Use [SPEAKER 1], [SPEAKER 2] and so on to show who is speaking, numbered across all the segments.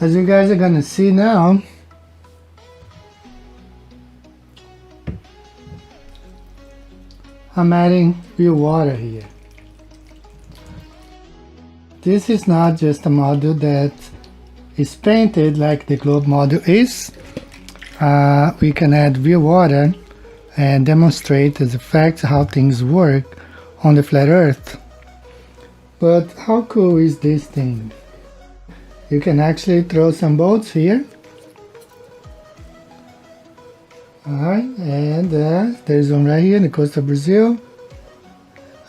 [SPEAKER 1] As you guys are gonna see now, I'm adding real water here. This is not just a model that is painted like the globe model is. We can add real water and demonstrate as a fact how things work on the flat earth. But how cool is this thing? You can actually throw some boats here. Alright, and there's one right here in the coast of Brazil.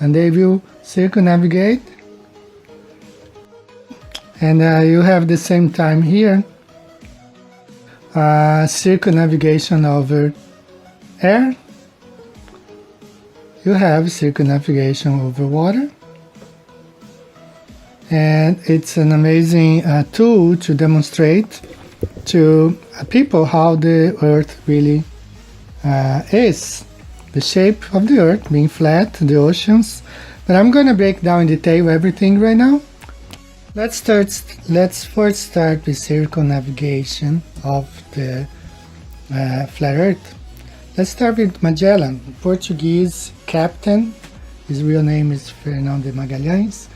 [SPEAKER 1] And they will circumnavigate. And you have the same time here. Circumnavigation over air. You have circumnavigation over water. And it's an amazing tool to demonstrate to people how the earth really is. The shape of the earth being flat, the oceans. But I'm going to break down in detail everything right now. Let's first start with circumnavigation of the flat earth. Let's start with Magellan, Portuguese captain. His real name is Fernando de Magalhães,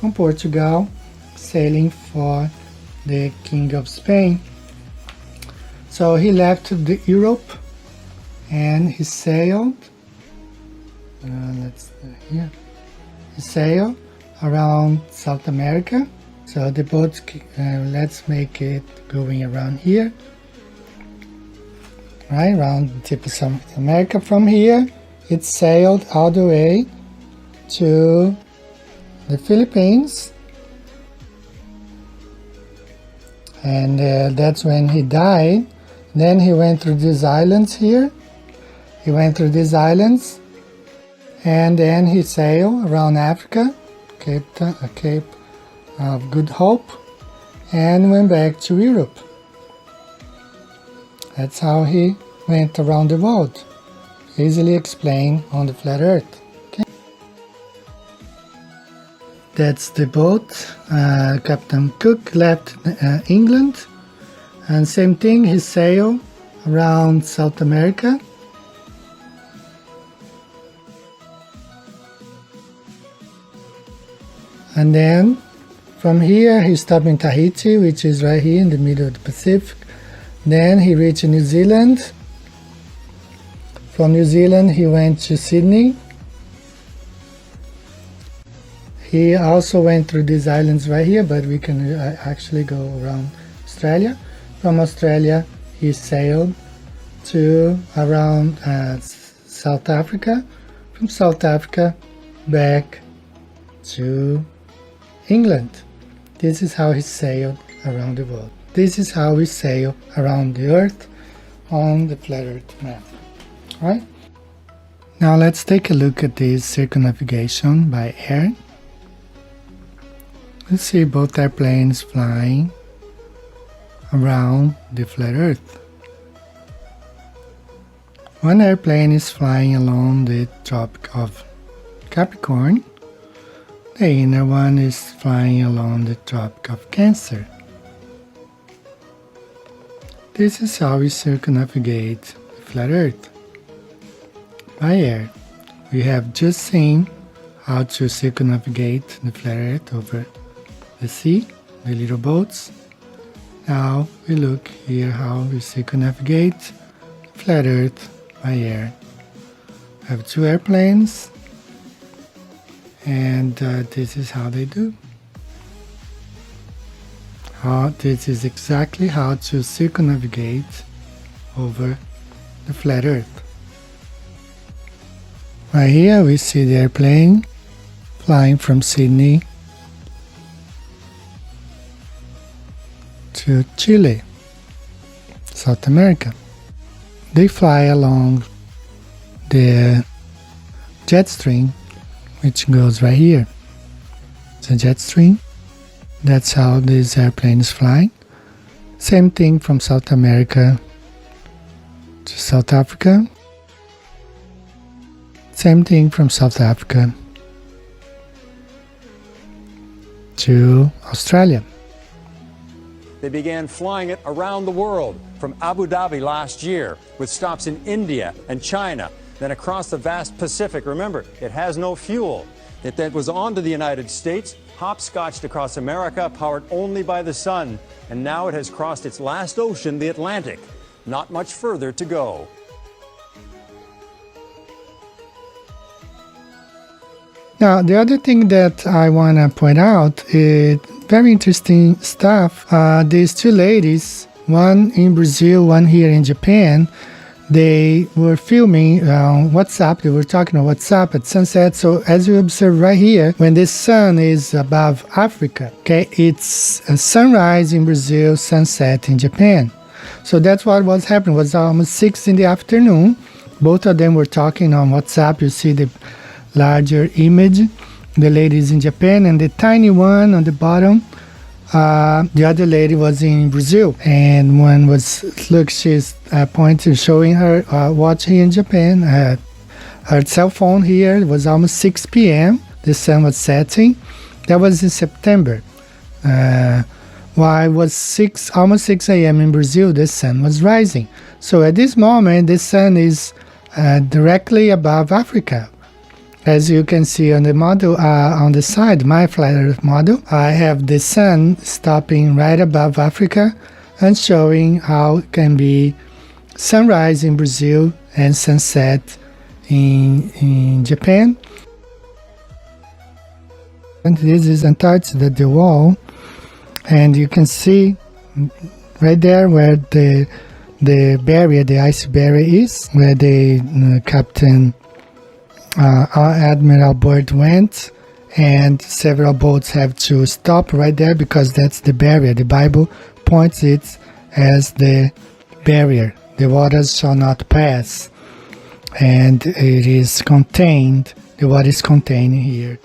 [SPEAKER 1] from Portugal, sailing for the King of Spain. So he left Europe and he sailed. He sailed around South America. So the boat, let's make it going around here, right around the tip of South America. From here, it sailed all the way to the Philippines, and that's when he died. Then he went through these islands here. He went through these islands, and then he sailed around Africa, Cape of Good Hope, and went back to Europe. That's how he went around the world. Easily explained on the flat earth. Okay. That's the boat. Captain Cook left England, and same thing, he sailed around South America. And then from here he stopped in Tahiti, which is right here in the middle of the Pacific. Then he reached New Zealand. From New Zealand he went to Sydney. He also went through these islands right here, but we can actually go around Australia. From Australia he sailed to around South Africa. From South Africa back to England. This is how he sailed around the world. This is how we sail around the earth on the flat earth map. Right? Now let's take a look at this circumnavigation by air. Let's see both airplanes flying around the flat earth. One airplane is flying along the Tropic of Capricorn. The inner one is flying along the Tropic of Cancer. This is how we circumnavigate the flat earth. By air. We have just seen how to circumnavigate the flat earth over the sea, the little boats. Now we look here how we circumnavigate the flat earth by air. We have two airplanes, and this is how they do. This is exactly how to circumnavigate over the flat earth. Right here we see the airplane flying from Sydney to Chile, South America. They fly along the jet stream, which goes right here. It's a jet stream. That's how this airplane is flying. Same thing from South America to South Africa. Same thing from South Africa to Australia.
[SPEAKER 2] they began flying it around the world, from Abu Dhabi last year, with stops in India and China, then across the vast Pacific. Remember, it has no fuel. It then was on to the United States, hopscotched across America, powered only by the sun, and now it has crossed its last ocean, the Atlantic. Not much further to go.
[SPEAKER 1] Now, the other thing that I want to point out is very interesting stuff. These two ladies, one in Brazil, one here in Japan, they were filming WhatsApp. They were talking on WhatsApp at sunset. So as you observe right here, when the sun is above Africa, okay, it's a sunrise in Brazil, sunset in Japan. So that's what was happening. It was almost 6 in the afternoon. Both of them were talking on WhatsApp. You see the larger image, the ladies in Japan, and the tiny one on the bottom, the other lady was in Brazil, and one was, look, she's pointing, showing her watch here in Japan. Her cell phone here, it was almost 6 p.m. The sun was setting. That was in September. While it was almost 6 a.m. in Brazil, the sun was rising. So at this moment, the sun is directly above Africa. As you can see on the model, on the side, my flat Earth model, I have the sun stopping right above Africa and showing how it can be sunrise in Brazil and sunset in Japan. And this is Antarctica, the wall, and you can see right there where the barrier, the ice barrier is, where the Captain Admiral Byrd went, and several boats have to stop right there because that's the barrier. The Bible points it as the barrier. The waters shall not pass, and it is contained. The water is contained here.